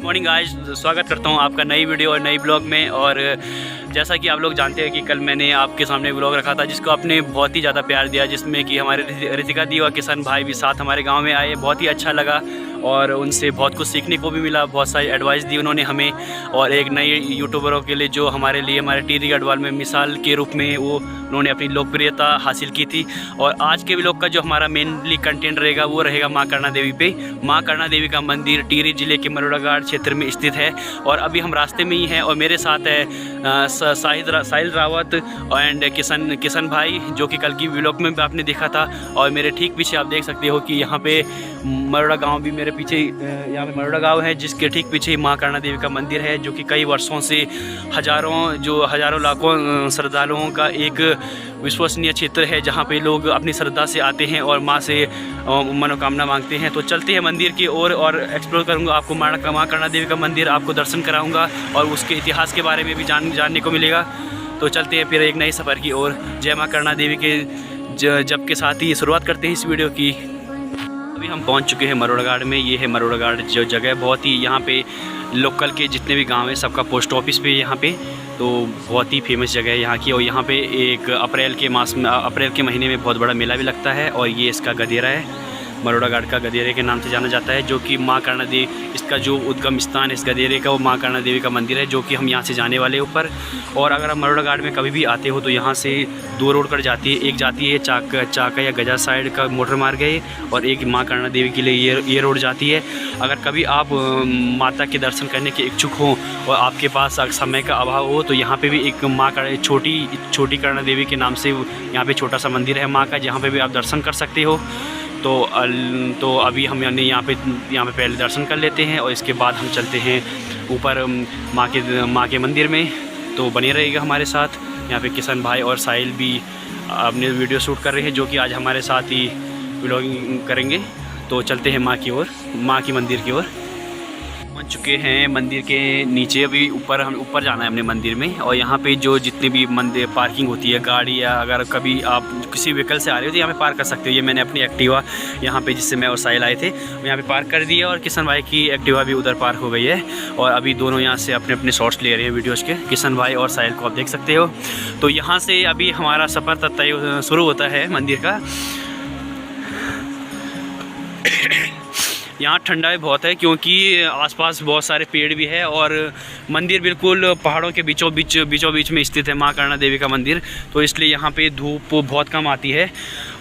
Morning guys, स्वागत करता हूं आपका नई वीडियो और नई ब्लॉग में। और जैसा कि आप लोग जानते हैं कि कल मैंने आपके सामने ब्लॉग रखा था जिसको आपने बहुत ही ज़्यादा प्यार दिया, जिसमें कि हमारे रितिका दी और किशन भाई भी साथ हमारे गांव में आए। बहुत ही अच्छा लगा और उनसे बहुत कुछ सीखने को भी मिला। बहुत सारी एडवाइस दी उन्होंने हमें, और एक नए यूट्यूबरों के लिए जो हमारे लिए हमारे टिहरी गढ़वाल में मिसाल के रूप में वो उन्होंने अपनी लोकप्रियता हासिल की थी। और आज के ब्लॉग का जो हमारा मेनली कंटेंट रहेगा वो रहेगा माँ करना देवी पे। माँ करना देवी का मंदिर टिहरी जिले के मरोड़ा घाट क्षेत्र में स्थित है और अभी हम रास्ते में ही हैं। और मेरे साथ है साहिल रावत एंड किशन भाई, जो कि कल की व्लॉग में भी आपने देखा था। और मेरे ठीक पीछे आप देख सकते हो कि यहाँ पे मरोड़ा गांव भी मेरे पीछे, यहाँ पे मरोड़ा गांव है जिसके ठीक पीछे माँ करना देवी का मंदिर है, जो कि कई वर्षों से हज़ारों लाखों श्रद्धालुओं का एक विश्वसनीय क्षेत्र है, जहाँ पे लोग अपनी श्रद्धा से आते हैं और माँ से मनोकामना मांगते हैं। तो चलते हैं मंदिर की ओर और एक्सप्लोर करूँगा, आपको माँ करना देवी का मंदिर आपको दर्शन कराऊँगा और उसके इतिहास के बारे में भी जानने को मिलेगा। तो चलते हैं फिर एक नए सफ़र की ओर। जय माँ करना देवी के जब के साथ ही शुरुआत करते हैं इस वीडियो की। अभी हम पहुंच चुके हैं मरोड़ा घाट में। ये है मरोड़ा घाट जो जगह, बहुत ही यहाँ पे लोकल के जितने भी गांव हैं सबका पोस्ट ऑफिस पे यहाँ पे, तो बहुत ही फेमस जगह है यहाँ की। और यहाँ पे एक अप्रैल के महीने में बहुत बड़ा मेला भी लगता है। और ये इसका गदेरा है, मरोड़ा घाट का गदेरे के नाम से जाना जाता है, जो कि माँ करना देवी, इसका जो उद्गम स्थान है इस गदेरे का वो माँ करना देवी का मंदिर है, जो कि हम यहाँ से जाने वाले ऊपर। और अगर आप मरोड़ा घाट में कभी भी आते हो तो यहाँ से दो रोड कर जाती है। एक जाती है चाका या गजा साइड का मोटर मार्ग है, और एक माँ करना देवी के लिए ये रोड जाती है। अगर कभी आप माता के दर्शन करने के इच्छुक हों और आपके पास समय का अभाव हो तो यहाँ पे भी एक माँ का छोटी करना देवी के नाम से यहाँ पे छोटा सा मंदिर है माँ का, जहाँ पे भी आप दर्शन कर सकते हो। तो अभी हम यहाँ पे पहले दर्शन कर लेते हैं और इसके बाद हम चलते हैं ऊपर माँ के मंदिर में। तो बने रहेगा हमारे साथ। यहाँ पे किशन भाई और साहिल भी अपने वीडियो शूट कर रहे हैं, जो कि आज हमारे साथ ही व्लॉगिंग करेंगे। तो चलते हैं माँ की मंदिर की ओर। पहुँच चुके हैं मंदिर के नीचे। अभी हम ऊपर जाना है अपने मंदिर में। और यहाँ पे जो जितने भी मंदिर पार्किंग होती है गाड़ी, या अगर कभी आप किसी व्हीकल से आ रहे हो तो यहाँ पे पार्क कर सकते हो। ये मैंने अपनी एक्टिवा यहाँ पे, जिससे मैं और साहिल आए थे, यहाँ पे पार्क कर दिया। और किशन भाई की एक्टिवा भी उधर पार्क हो गई है। और अभी दोनों यहाँ से अपने अपने शॉट्स ले रहे हैं वीडियोज़ के। किशन भाई और साहिल को आप देख सकते हो। तो यहाँ से अभी हमारा सफ़र तय शुरू होता है मंदिर का। यहाँ ठंडा भी बहुत है क्योंकि आसपास बहुत सारे पेड़ भी है, और मंदिर बिल्कुल पहाड़ों के बीचों बीच में स्थित है माँ करना देवी का मंदिर। तो इसलिए यहाँ पे धूप बहुत कम आती है।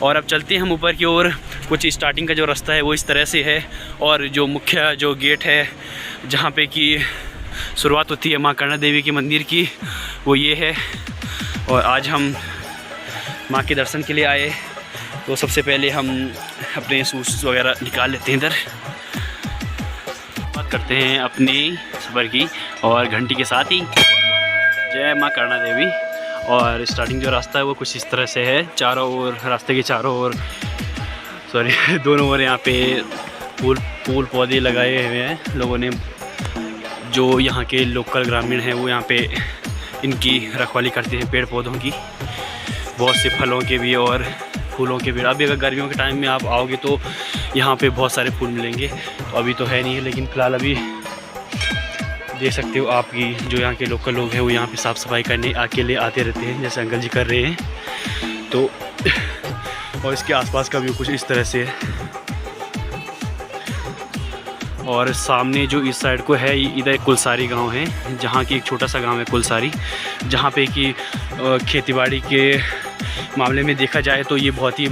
और अब चलते हैं हम ऊपर की ओर। कुछ स्टार्टिंग का जो रास्ता है वो इस तरह से है, और जो मुख्य जो गेट है जहाँ पे कि शुरुआत होती है माँ करना देवी के मंदिर की, वो ये है। और आज हम माँ के दर्शन के लिए आए, तो सबसे पहले हम अपने शूज़ वगैरह निकाल लेते हैं। इधर बात करते हैं अपनी सफ़र की, और घंटी के साथ ही जय माँ करना देवी। और स्टार्टिंग जो रास्ता है वो कुछ इस तरह से है। चारों ओर, रास्ते के चारों ओर, दोनों ओर यहाँ पे फूल पौधे लगाए हुए हैं लोगों ने। जो यहाँ के लोकल ग्रामीण हैं वो यहाँ पे इनकी रखवाली करते हैं, पेड़ पौधों की, बहुत से फलों के भी और फूलों के पेड़। अभी अगर गर्मियों के टाइम में आप आओगे तो यहाँ पे बहुत सारे फूल मिलेंगे। तो अभी तो है नहीं है, लेकिन फ़िलहाल अभी देख सकते हो आपकी जो यहाँ के लोकल लोग हैं वो यहाँ पे साफ़ सफाई करने अकेले आते रहते हैं, जैसे अंकल जी कर रहे हैं। तो और इसके आसपास का व्यू कुछ इस तरह से है। और सामने जो इस साइड को है, इधर कुलसारी गांव है, जहाँ की एक छोटा सा गांव है कुलसारी, जहाँ पे कि खेतीबाड़ी के मामले में देखा जाए तो ये बहुत ही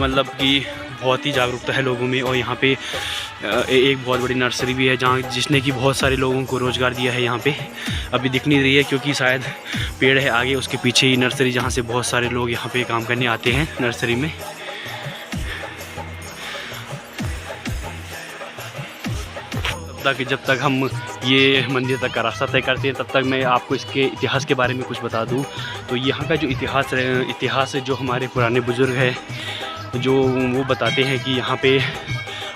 बहुत ही जागरूकता है लोगों में। और यहाँ पे एक बहुत बड़ी नर्सरी भी है जिसने कि बहुत सारे लोगों को रोज़गार दिया है। यहाँ पे अभी दिख नहीं रही है क्योंकि शायद पेड़ है आगे, उसके पीछे ही नर्सरी, जहाँ से बहुत सारे लोग यहाँ पे काम करने आते हैं नर्सरी में। जब तक हम ये मंदिर तक का रास्ता तय करते हैं तब तक मैं आपको इसके इतिहास के बारे में कुछ बता दूं। तो यहाँ का जो इतिहास है, जो हमारे पुराने बुज़ुर्ग हैं जो वो बताते हैं कि यहाँ पे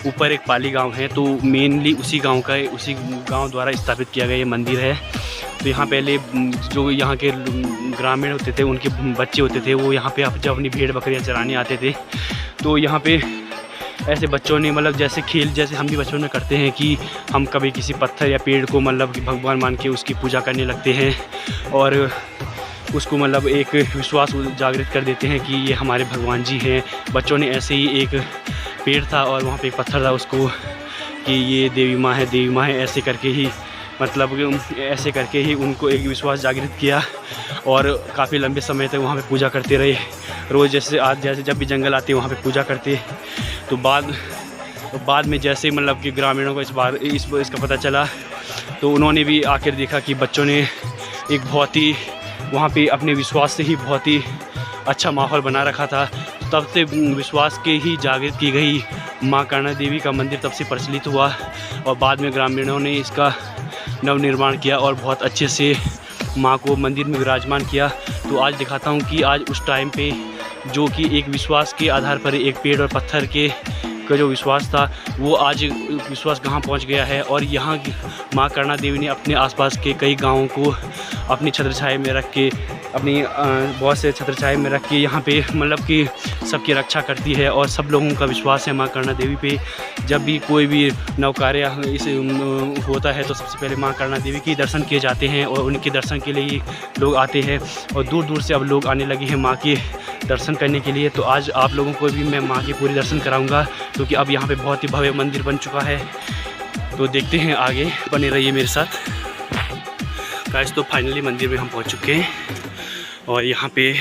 ऊपर एक पाली गांव है, तो मेनली उसी गांव द्वारा स्थापित किया गया ये मंदिर है। तो यहाँ पहले जो यहाँ के ग्रामीण होते थे, उनके बच्चे होते थे, वो यहाँ पे जब अपनी भेड़ बकरियाँ चराने आते थे तो यहाँ पे ऐसे बच्चों ने मतलब जैसे हम भी बचपन में करते हैं कि हम कभी किसी पत्थर या पेड़ को मतलब कि भगवान मान के उसकी पूजा करने लगते हैं और उसको मतलब एक विश्वास जागृत कर देते हैं कि ये हमारे भगवान जी हैं। बच्चों ने ऐसे ही एक पेड़ था और वहाँ पे एक पत्थर था, उसको कि ये देवी माँ है ऐसे करके ही मतलब ऐसे करके ही उनको एक विश्वास जागृत किया और काफ़ी लंबे समय तक वहाँ पे पूजा करते रहे। रोज़ जैसे जब भी जंगल आते वहाँ पे पूजा करते। तो बाद में जैसे मतलब कि ग्रामीणों को इसका पता चला तो उन्होंने भी आकर देखा कि बच्चों ने एक बहुत ही वहाँ पे अपने विश्वास से ही बहुत ही अच्छा माहौल बना रखा था। तब से विश्वास के ही जागृत की गई माँ करना देवी का मंदिर तब से प्रचलित हुआ और बाद में ग्रामीणों ने इसका नवनिर्माण किया और बहुत अच्छे से माँ को मंदिर में विराजमान किया। तो आज दिखाता हूँ कि आज उस टाइम पे जो कि एक विश्वास के आधार पर एक पेड़ और पत्थर का जो विश्वास था वो आज विश्वास कहाँ पहुँच गया है। और यहाँ की माँ करना देवी ने अपने आसपास के कई गाँवों को अपनी छत्रछाया में रख के बहुत से छत्रछाया में रख के यहाँ पे मतलब कि सबकी रक्षा करती है और सब लोगों का विश्वास है माँ करना देवी पे। जब भी कोई भी नवकार्य इसे होता है तो सबसे पहले माँ करना देवी के दर्शन किए जाते हैं और उनके दर्शन के लिए लोग आते हैं और दूर दूर से अब लोग आने लगे हैं माँ के दर्शन करने के लिए। तो आज आप लोगों को भी मैं माँ के पूरे दर्शन कराऊँगा क्योंकि अब यहाँ पर बहुत ही भव्य मंदिर बन चुका है। तो देखते हैं आगे, बने रहिए मेरे साथ गाइस। तो फाइनली मंदिर में हम पहुँच चुके हैं और यहाँ पे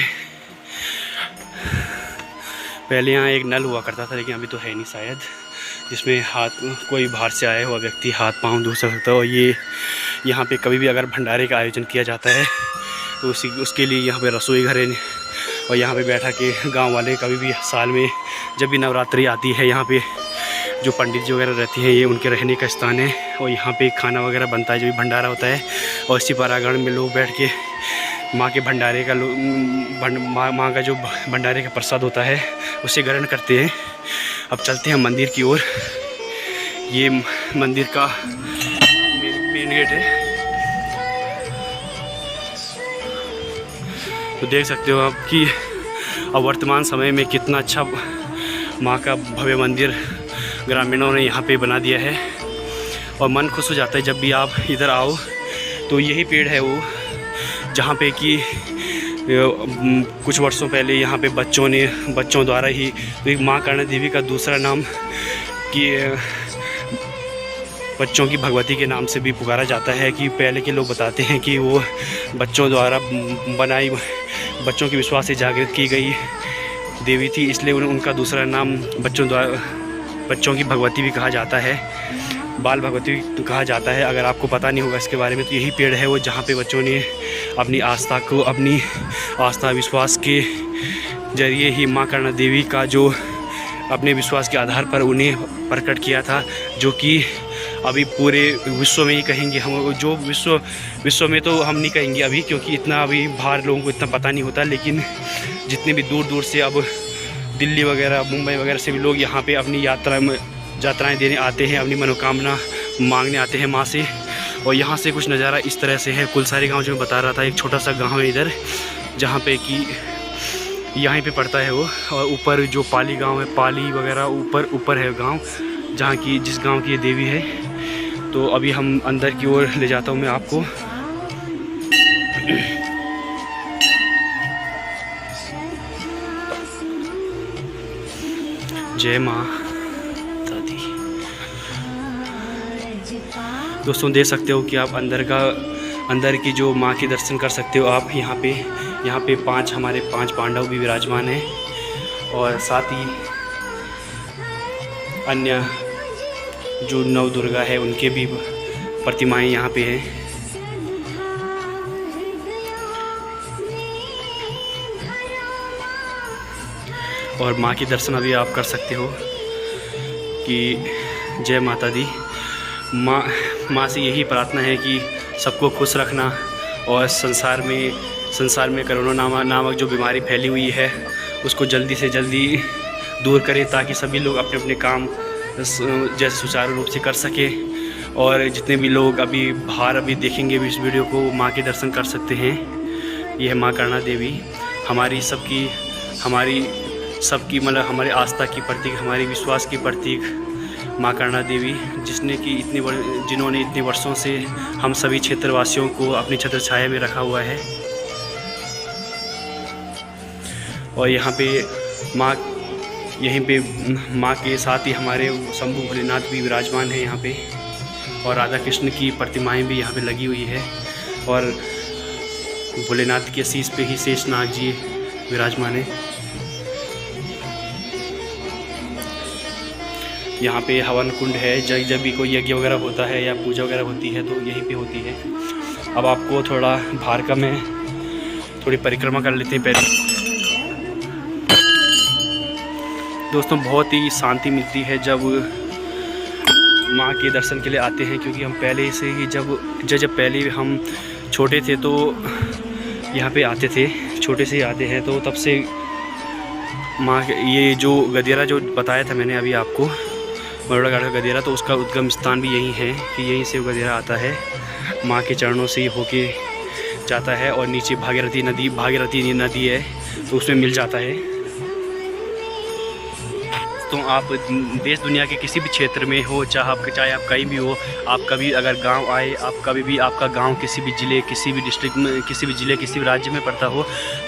पहले यहाँ एक नल हुआ करता था लेकिन अभी तो है नहीं शायद, जिसमें कोई बाहर से आया हुआ व्यक्ति हाथ पाँव धो सकता है। और ये यहाँ पे कभी भी अगर भंडारे का आयोजन किया जाता है तो उसके लिए यहाँ पे रसोई घर है और यहाँ पे बैठा के गांव वाले कभी भी साल में जब भी नवरात्रि आती है यहाँ पे जो पंडित जी वगैरह रहती हैं ये उनके रहने का स्थान है और यहाँ पे खाना वगैरह बनता है जो भी भंडारा होता है। और इसी परागण में लोग बैठ के माँ के भंडारे का माँ का जो भंडारे का प्रसाद होता है उसे ग्रहण करते हैं। अब चलते हैं मंदिर की ओर। ये मंदिर का मेन गेट है। तो देख सकते हो आप कि अब वर्तमान समय में कितना अच्छा माँ का भव्य मंदिर ग्रामीणों ने यहाँ पे बना दिया है और मन खुश हो जाता है जब भी आप इधर आओ। तो यही पेड़ है वो जहाँ पे कि कुछ वर्षों पहले यहाँ पे बच्चों द्वारा ही माँ करना देवी का दूसरा नाम कि बच्चों की भगवती के नाम से भी पुकारा जाता है। कि पहले के लोग बताते हैं कि वो बच्चों द्वारा बनाई, बच्चों के विश्वास से जागृत की गई देवी थी, इसलिए उनका दूसरा नाम बच्चों की भगवती भी कहा जाता है, बाल भगवती भी कहा जाता है। अगर आपको पता नहीं होगा इसके बारे में तो यही पेड़ है वो जहाँ पे बच्चों ने अपनी आस्था विश्वास के जरिए ही माँ करना देवी का जो अपने विश्वास के आधार पर उन्हें प्रकट किया था, जो कि अभी पूरे विश्व में ही कहेंगे हम, जो विश्व में तो हम नहीं कहेंगे अभी क्योंकि इतना अभी बाहर लोगों को इतना पता नहीं होता, लेकिन जितने भी दूर दूर से अब दिल्ली वगैरह मुंबई वगैरह से भी लोग यहाँ पे अपनी यात्राएं देने आते हैं, अपनी मनोकामना मांगने आते हैं माँ से। और यहाँ से कुछ नज़ारा इस तरह से है। कुलसारी गांव जो मैं बता रहा था, एक छोटा सा गांव है इधर जहाँ पे कि यहीं पे पड़ता है वो, और ऊपर जो पाली गांव है, पाली वगैरह ऊपर है गांव जहाँ की जिस गांव की ये देवी है। तो अभी हम अंदर की ओर ले जाता हूँ मैं आपको। जय माँ दादी। दोस्तों देख सकते हो कि आप अंदर की जो माँ के दर्शन कर सकते हो आप। यहाँ पे हमारे पांच पांडव भी विराजमान हैं और साथ ही अन्य जो नव दुर्गा है उनके भी प्रतिमाएं यहाँ पे हैं। और माँ के दर्शन अभी आप कर सकते हो कि जय माता दी। माँ से यही प्रार्थना है कि सबको खुश रखना और संसार में कोरोना नामक जो बीमारी फैली हुई है उसको जल्दी से जल्दी दूर करें, ताकि सभी लोग अपने अपने काम जैसे सुचारू रूप से कर सके। और जितने भी लोग अभी बाहर अभी देखेंगे भी इस वीडियो को, माँ के दर्शन कर सकते हैं। यह माँ करना देवी हमारी सबकी मतलब हमारी आस्था की प्रतीक, हमारे विश्वास की प्रतीक माँ करना देवी, जिन्होंने इतने वर्षों से हम सभी क्षेत्रवासियों को अपनी छत्र छाया में रखा हुआ है। और यहाँ पे माँ, यहीं पे माँ के साथ ही हमारे शंभु भोलेनाथ भी विराजमान है यहाँ पे, और राधा कृष्ण की प्रतिमाएं भी यहाँ पे लगी हुई है, और भोलेनाथ के शीश पे ही शेषनाग जी विराजमान है। यहाँ पे हवन कुंड है, जब भी कोई यज्ञ वगैरह होता है या पूजा वगैरह होती है तो यहीं पे होती है। अब आपको थोड़ा बाहर का मैं थोड़ी परिक्रमा कर लेते हैं पहले। दोस्तों बहुत ही शांति मिलती है जब माँ के दर्शन के लिए आते हैं, क्योंकि हम पहले से ही जब पहले हम छोटे थे तो यहाँ पे आते थे, छोटे से ही आते हैं, तो तब से माँ ये जो गदेरा जो बताया था मैंने अभी आपको, मरोड़ा घाट का गदेरा, तो उसका उद्गम स्थान भी यही है कि यहीं से वो गदेरा आता है, माँ के चरणों से ही होके जाता है, और नीचे भागीरथी नदी है तो उसमें मिल जाता है। तो आप देश दुनिया के किसी भी क्षेत्र में हो, चाहे आप कहीं भी हो, आप कभी अगर गांव आए, आप कभी भी आपका गांव किसी भी ज़िले, किसी भी डिस्ट्रिक्ट में, किसी भी ज़िले, किसी भी राज्य में पड़ता हो,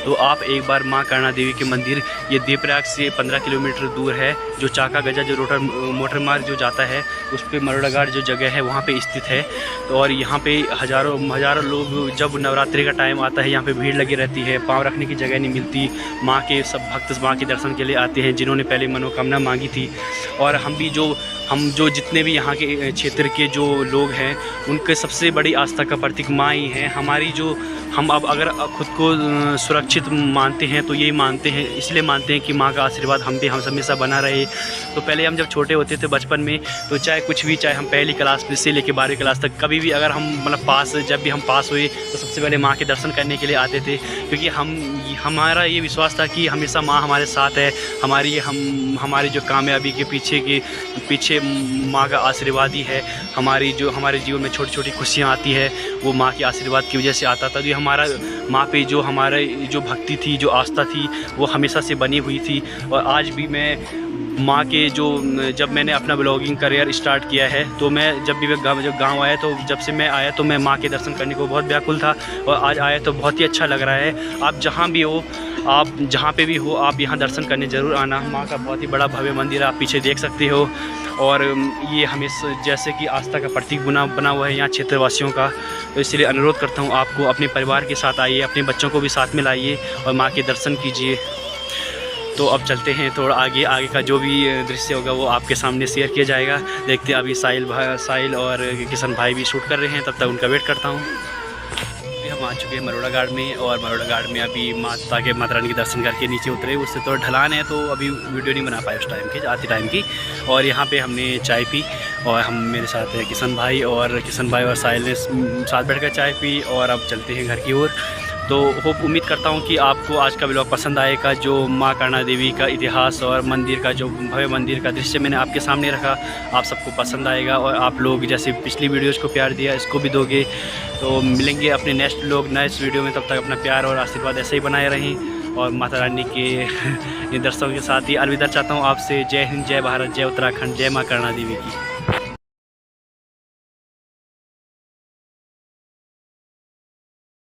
तो आप एक बार माँ करना देवी के मंदिर, ये देवप्रयाग से 15 किलोमीटर दूर है, जो चाका गजा जो मोटर मार्ग जो जाता है उस पर मरोड़ा घाट जो जगह है वहाँ पे स्थित है। तो और यहाँ पे हज़ारों लोग, जब नवरात्रि का टाइम आता है यहाँ पे भीड़ लगी रहती है, पाँव रखने की जगह नहीं मिलती, माँ के सब भक्त माँ के दर्शन के लिए आते हैं जिन्होंने पहले मनोकामना मांगी थी। और हम जो जितने भी यहाँ के क्षेत्र के जो लोग हैं उनके सबसे बड़ी आस्था का प्रतीक माँ ही है हमारी। जो हम अब अगर खुद को सुरक्षित मानते हैं तो यही मानते हैं, इसलिए मानते हैं कि माँ का आशीर्वाद हम हमेशा बना रहे। तो पहले हम जब छोटे होते थे बचपन में, तो चाहे कुछ भी, चाहे हम पहली क्लास से लेकर 12वीं क्लास तक, कभी भी अगर हम मतलब जब भी हम पास हुए तो सबसे पहले माँ के दर्शन करने के लिए आते थे, क्योंकि हमारा ये विश्वास था कि हमेशा माँ हमारे साथ है। हमारी जो कामयाबी के पीछे माँ का आशीर्वाद ही है। हमारे जीवन में छोटी छोटी खुशियाँ आती है वो माँ के आशीर्वाद की वजह से आता था। तो हमारा माँ पे जो हमारे जो भक्ति थी, जो आस्था थी, वो हमेशा से बनी हुई थी। और आज भी मैं माँ के जब मैंने अपना ब्लॉगिंग करियर स्टार्ट किया है, तो मैं जब गाँव आया, तो जब से मैं आया तो मैं माँ के दर्शन करने को बहुत व्याकुल था, और आज आया तो बहुत ही अच्छा लग रहा है। आप जहाँ भी हो, आप जहाँ पे भी हो, आप यहाँ दर्शन करने ज़रूर आना। माँ का बहुत ही बड़ा भव्य मंदिर आप पीछे देख सकते हो, और ये हमेशा जैसे कि आस्था का प्रतीक बना हुआ है यहाँ क्षेत्रवासियों का। तो इसलिए अनुरोध करता हूँ आपको अपने परिवार के साथ आइए, अपने बच्चों को भी साथ में लाइए और माँ के दर्शन कीजिए। तो अब चलते हैं थोड़ा आगे का जो भी दृश्य होगा वो आपके सामने शेयर किया जाएगा। देखते हैं, अभी साहिल और किशन भाई भी शूट कर रहे हैं, तब तक उनका वेट करता हूँ। हम आ चुके हैं मरोड़ा घाट में, और मरोड़ा घाट में अभी माता रानी के दर्शन करके नीचे उतरे। उससे थोड़ा ढलान है तो अभी वीडियो नहीं बना पाए उस टाइम की, आते टाइम की। और यहाँ पे हमने चाय पी, और मेरे साथ है किशन भाई और साहिल ने साथ बैठकर चाय पी, और अब चलते हैं घर की ओर। तो उम्मीद करता हूँ कि आपको आज का व्लॉग पसंद आएगा। जो माँ करना देवी का इतिहास और मंदिर का जो भव्य मंदिर का दृश्य मैंने आपके सामने रखा, आप सबको पसंद आएगा, और आप लोग जैसे पिछली वीडियोस को प्यार दिया, इसको भी दोगे। तो मिलेंगे अपने नेक्स्ट वीडियो में, तब तक अपना प्यार और आशीर्वाद ऐसे ही बनाए रहें। और माता रानी के दर्शकों के साथ ही अलविदा चाहता हूँ आपसे। जय हिंद, जय भारत, जय उत्तराखंड, जय माँ करना देवी की।